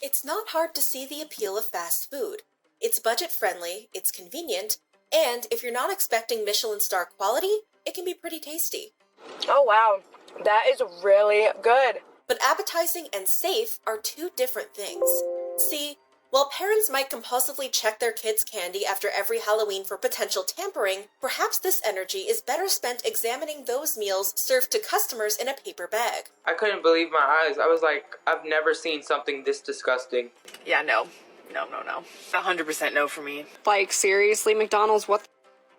It's not hard to see the appeal of fast food. It's budget-friendly, it's convenient, and if you're not expecting Michelin star quality, it can be pretty tasty. Oh wow, that is really good. But appetizing and safe are two different things. See, while parents might compulsively check their kids' candy after every Halloween for potential tampering, perhaps this energy is better spent examining those meals served to customers in a paper bag. I couldn't believe my eyes. I was like, I've never seen something this disgusting. Yeah, no. 100% no for me. Like, seriously, McDonald's, what?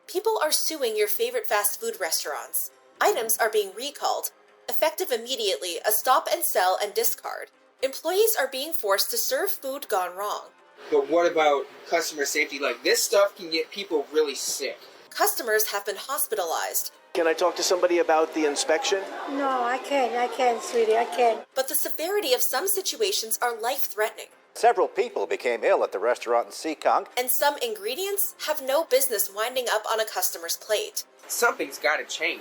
People are suing your favorite fast food restaurants. Items are being recalled. Effective immediately, a stop and sell and discard. Employees are being forced to serve food gone wrong. But what about customer safety? Like, this stuff can get people really sick. Customers have been hospitalized. Can I talk to somebody about the inspection? No, I can't, sweetie, I can't. But the severity of some situations are life-threatening. Several people became ill at the restaurant in Seekonk. And some ingredients have no business winding up on a customer's plate. Something's got to change.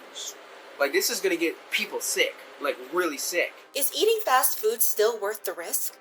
Like, this is going to get people sick. Like, really sick. Is eating fast food still worth the risk?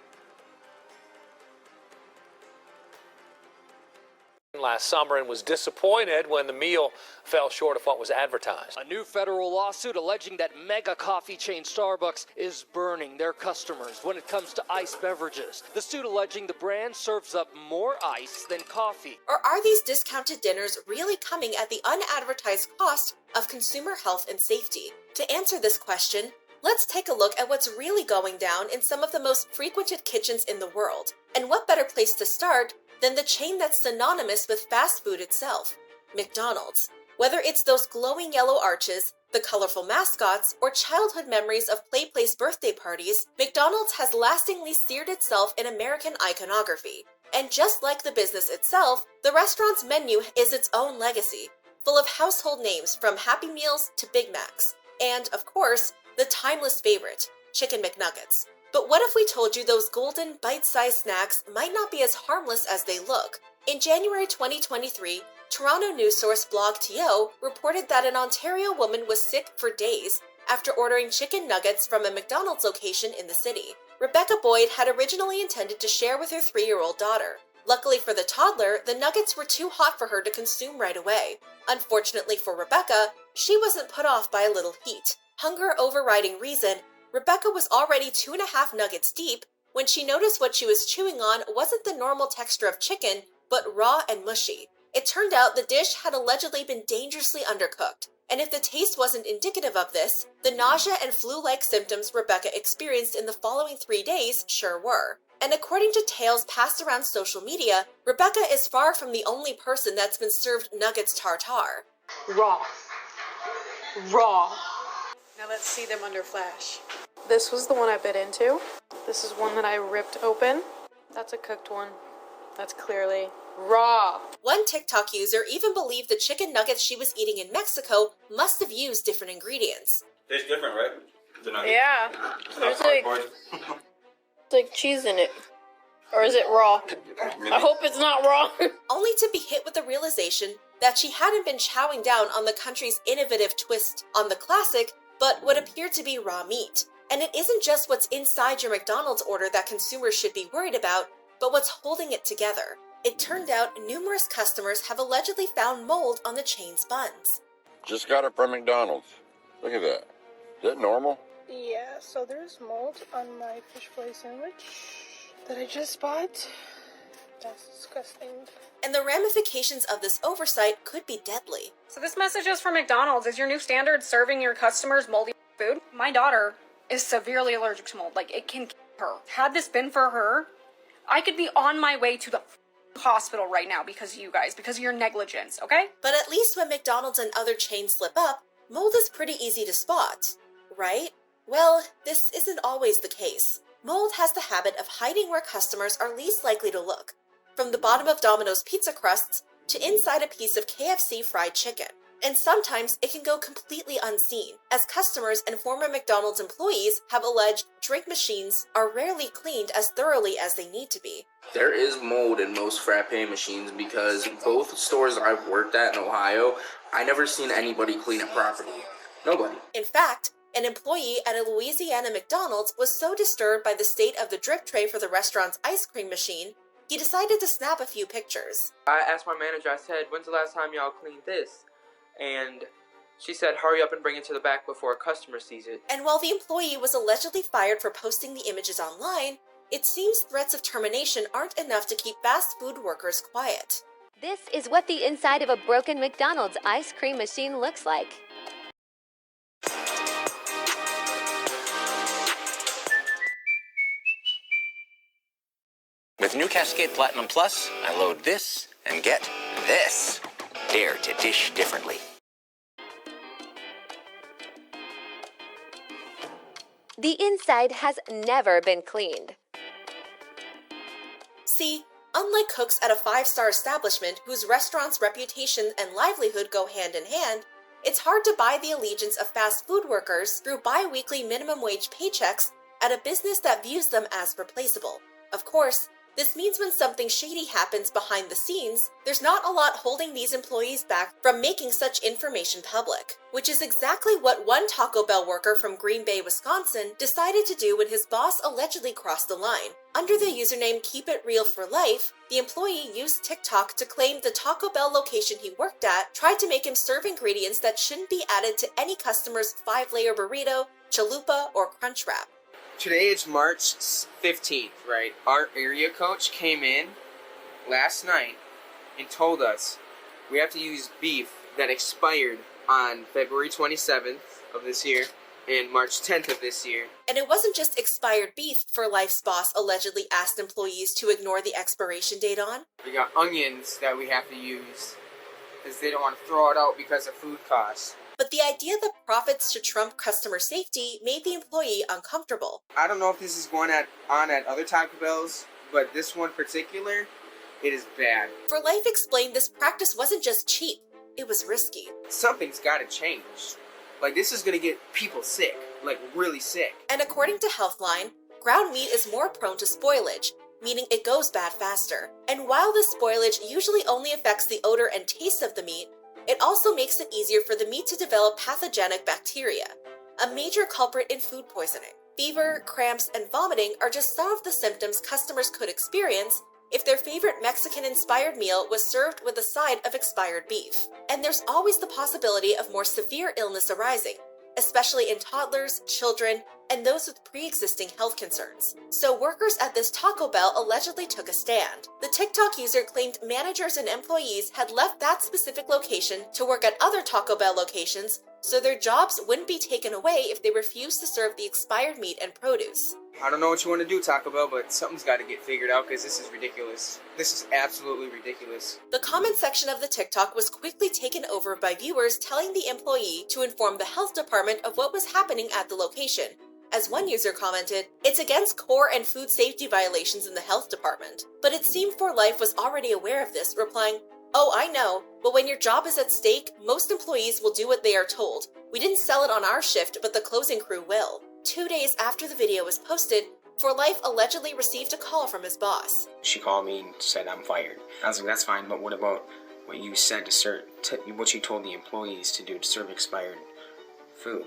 Last summer and was disappointed when the meal fell short of what was advertised. A new federal lawsuit alleging that mega coffee chain Starbucks is burning their customers when it comes to iced beverages. The suit alleging the brand serves up more ice than coffee. Or are these discounted dinners really coming at the unadvertised cost of consumer health and safety? To answer this question, let's take a look at what's really going down in some of the most frequented kitchens in the world. And what better place to start than the chain that's synonymous with fast food itself, McDonald's. Whether it's those glowing yellow arches, the colorful mascots, or childhood memories of play place birthday parties, McDonald's has lastingly seared itself in American iconography. And just like the business itself, the restaurant's menu is its own legacy, full of household names from Happy Meals to Big Macs. And, of course, the timeless favorite, Chicken McNuggets. But what if we told you those golden, bite-sized snacks might not be as harmless as they look? In January 2023, Toronto news source Blog TO reported that an Ontario woman was sick for days after ordering chicken nuggets from a McDonald's location in the city. Rebecca Boyd had originally intended to share with her 3-year-old daughter. Luckily for the toddler, the nuggets were too hot for her to consume right away. Unfortunately for Rebecca, she wasn't put off by a little heat. Hunger overriding reason, Rebecca was already 2.5 nuggets deep when she noticed what she was chewing on wasn't the normal texture of chicken, but raw and mushy. It turned out the dish had allegedly been dangerously undercooked, and if the taste wasn't indicative of this, the nausea and flu-like symptoms Rebecca experienced in the following 3 days sure were. And according to tales passed around social media, Rebecca is far from the only person that's been served nuggets tartare. Raw. Now let's see them under flash. This was the one I bit into. This is one that I ripped open. That's a cooked one. That's clearly raw. One TikTok user even believed the chicken nuggets she was eating in Mexico must have used different ingredients. Tastes different, right? The nugget. Yeah. There's like cheese in it. Or is it raw? I hope it's not raw. Only to be hit with the realization that she hadn't been chowing down on the country's innovative twist on the classic, but what appeared to be raw meat. And it isn't just what's inside your McDonald's order that consumers should be worried about, but what's holding it together. It turned out numerous customers have allegedly found mold on the chain's buns. Just got it from McDonald's. Look at that. Is that normal? Yeah, so there's mold on my fish fillet sandwich that I just bought. That's disgusting. And the ramifications of this oversight could be deadly. So this message is from McDonald's. Is your new standard serving your customers moldy food? My daughter is severely allergic to mold. Like, it can kill her. Had this been for her, I could be on my way to the hospital right now because of you guys, because of your negligence, okay? But at least when McDonald's and other chains slip up, mold is pretty easy to spot, right? Well, this isn't always the case. Mold has the habit of hiding where customers are least likely to look, from the bottom of Domino's pizza crusts to inside a piece of KFC fried chicken. And sometimes it can go completely unseen, as customers and former McDonald's employees have alleged drink machines are rarely cleaned as thoroughly as they need to be. There is mold in most frappe machines because both stores I've worked at in Ohio, I never seen anybody clean it properly. Nobody. In fact, An employee at a Louisiana McDonald's was so disturbed by the state of the drip tray for the restaurant's ice cream machine, he decided to snap a few pictures. I asked my manager, I said, when's the last time y'all cleaned this? And she said, hurry up and bring it to the back before a customer sees it. And while the employee was allegedly fired for posting the images online, it seems threats of termination aren't enough to keep fast food workers quiet. This is what the inside of a broken McDonald's ice cream machine looks like. With new Cascade Platinum Plus, I load this and get this. Dare to dish differently. The inside has never been cleaned. See, unlike cooks at a 5-star establishment whose restaurant's reputation and livelihood go hand in hand, it's hard to buy the allegiance of fast food workers through bi-weekly minimum wage paychecks at a business that views them as replaceable. Of course, this means when something shady happens behind the scenes, there's not a lot holding these employees back from making such information public, which is exactly what one Taco Bell worker from Green Bay, Wisconsin decided to do when his boss allegedly crossed the line. Under the username Keep It Real for Life, the employee used TikTok to claim the Taco Bell location he worked at tried to make him serve ingredients that shouldn't be added to any customer's 5-layer burrito, chalupa, or crunch wrap. Today is March 15th, right? Our area coach came in last night and told us we have to use beef that expired on February 27th of this year and March 10th of this year. And it wasn't just expired beef For Life's boss allegedly asked employees to ignore the expiration date on. We got onions that we have to use because they don't want to throw it out because of food costs. But the idea that profits should trump customer safety made the employee uncomfortable. I don't know if this is going on at other Taco Bells, but this one particular, it is bad. For Life explained this practice wasn't just cheap, it was risky. Something's got to change. Like, this is going to get people sick, like really sick. And according to Healthline, ground meat is more prone to spoilage, meaning it goes bad faster. And while this spoilage usually only affects the odor and taste of the meat, it also makes it easier for the meat to develop pathogenic bacteria, a major culprit in food poisoning. Fever, cramps, and vomiting are just some of the symptoms customers could experience if their favorite Mexican-inspired meal was served with a side of expired beef. And there's always the possibility of more severe illness arising, especially in toddlers, children, and those with pre-existing health concerns. So workers at this Taco Bell allegedly took a stand. The TikTok user claimed managers and employees had left that specific location to work at other Taco Bell locations, so their jobs wouldn't be taken away if they refused to serve the expired meat and produce. I don't know what you want to do, Taco Bell, but something's got to get figured out because this is ridiculous. This is absolutely ridiculous. The comment section of the TikTok was quickly taken over by viewers telling the employee to inform the health department of what was happening at the location. As one user commented, it's against core and food safety violations in the health department. But it seemed For Life was already aware of this, replying, "Oh, I know, but when your job is at stake, most employees will do what they are told. We didn't sell it on our shift, but the closing crew will." 2 days after the video was posted, For Life allegedly received a call from his boss. She called me and said I'm fired. I was like, that's fine, but what about what you said what you told the employees to do to serve expired food?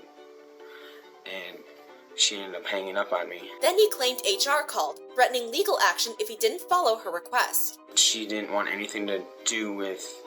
And she ended up hanging up on me. Then he claimed HR called, threatening legal action if he didn't follow her request. She didn't want anything to do with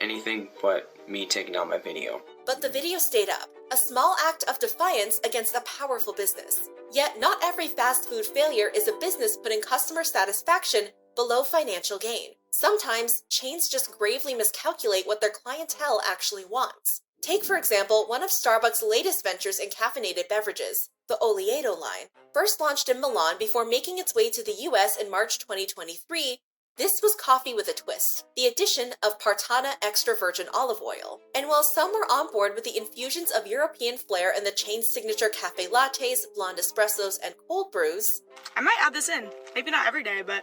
anything but me taking out my video. But the video stayed up, a small act of defiance against a powerful business. Yet not every fast food failure is a business putting customer satisfaction below financial gain. Sometimes chains just gravely miscalculate what their clientele actually wants. Take, for example, one of Starbucks' latest ventures in caffeinated beverages, the Oleato line. First launched in Milan before making its way to the US in March 2023, this was coffee with a twist, the addition of Partana extra virgin olive oil. And while some were on board with the infusions of European flair in the chain's signature cafe lattes, blonde espressos, and cold brews, I might add this in. Maybe not every day, but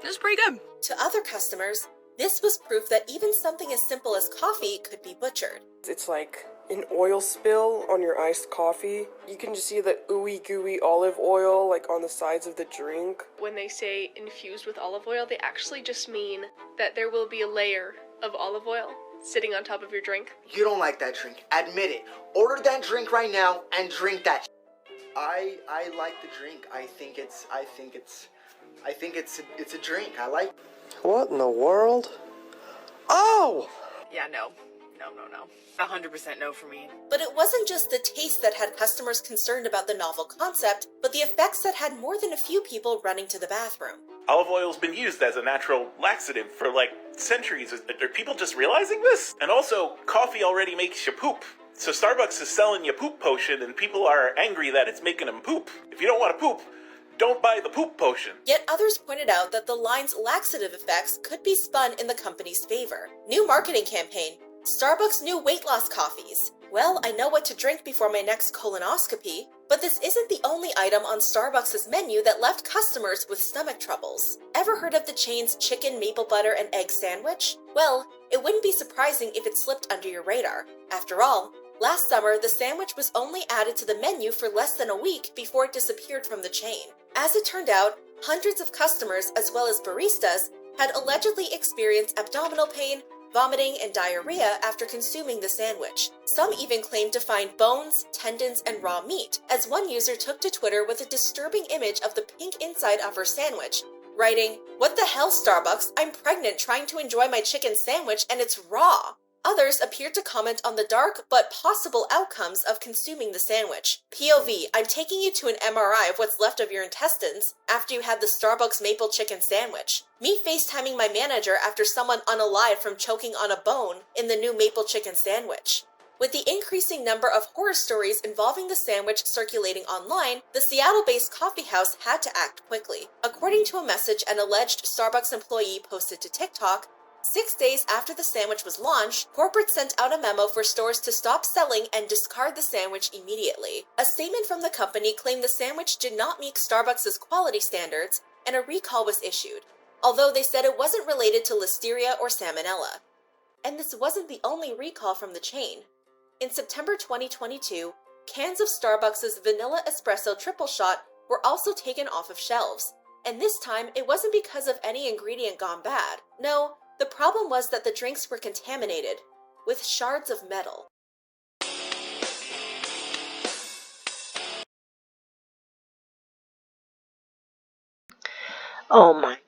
this is pretty good. To other customers, this was proof that even something as simple as coffee could be butchered. It's like an oil spill on your iced coffee. You can just see the ooey gooey olive oil like on the sides of the drink. When they say infused with olive oil, they actually just mean that there will be a layer of olive oil sitting on top of your drink. You don't like that drink. Admit it. Order that drink right now and drink that. I like the drink. I think it's a drink. I like. What in the world? Oh! Yeah, no. 100% no for me. But it wasn't just the taste that had customers concerned about the novel concept, but the effects that had more than a few people running to the bathroom. Olive oil's been used as a natural laxative for like centuries. Are people just realizing this? And also, coffee already makes you poop. So Starbucks is selling you poop potion and people are angry that it's making them poop. If you don't want to poop, don't buy the poop potion. Yet others pointed out that the line's laxative effects could be spun in the company's favor. New marketing campaign: Starbucks new weight loss coffees. Well, I know what to drink before my next colonoscopy, but this isn't the only item on Starbucks' menu that left customers with stomach troubles. Ever heard of the chain's chicken, maple butter, and egg sandwich? Well, it wouldn't be surprising if it slipped under your radar. After all, last summer, the sandwich was only added to the menu for less than a week before it disappeared from the chain. As it turned out, hundreds of customers, as well as baristas, had allegedly experienced abdominal pain, vomiting, and diarrhea after consuming the sandwich. Some even claimed to find bones, tendons, and raw meat, as one user took to Twitter with a disturbing image of the pink inside of her sandwich, writing, "What the hell, Starbucks? I'm pregnant trying to enjoy my chicken sandwich and it's raw." Others appeared to comment on the dark but possible outcomes of consuming the sandwich. POV, I'm taking you to an MRI of what's left of your intestines after you had the Starbucks maple chicken sandwich. Me FaceTiming my manager after someone unalived from choking on a bone in the new maple chicken sandwich. With the increasing number of horror stories involving the sandwich circulating online, the Seattle-based coffee house had to act quickly. According to a message an alleged Starbucks employee posted to TikTok, 6 days after the sandwich was launched, corporate sent out a memo for stores to stop selling and discard the sandwich immediately. A statement from the company claimed the sandwich did not meet Starbucks' quality standards, and a recall was issued, although they said it wasn't related to listeria or salmonella. And this wasn't the only recall from the chain. In September 2022, cans of Starbucks' vanilla espresso triple shot were also taken off of shelves. And this time, it wasn't because of any ingredient gone bad. No, the problem was that the drinks were contaminated with shards of metal. Oh my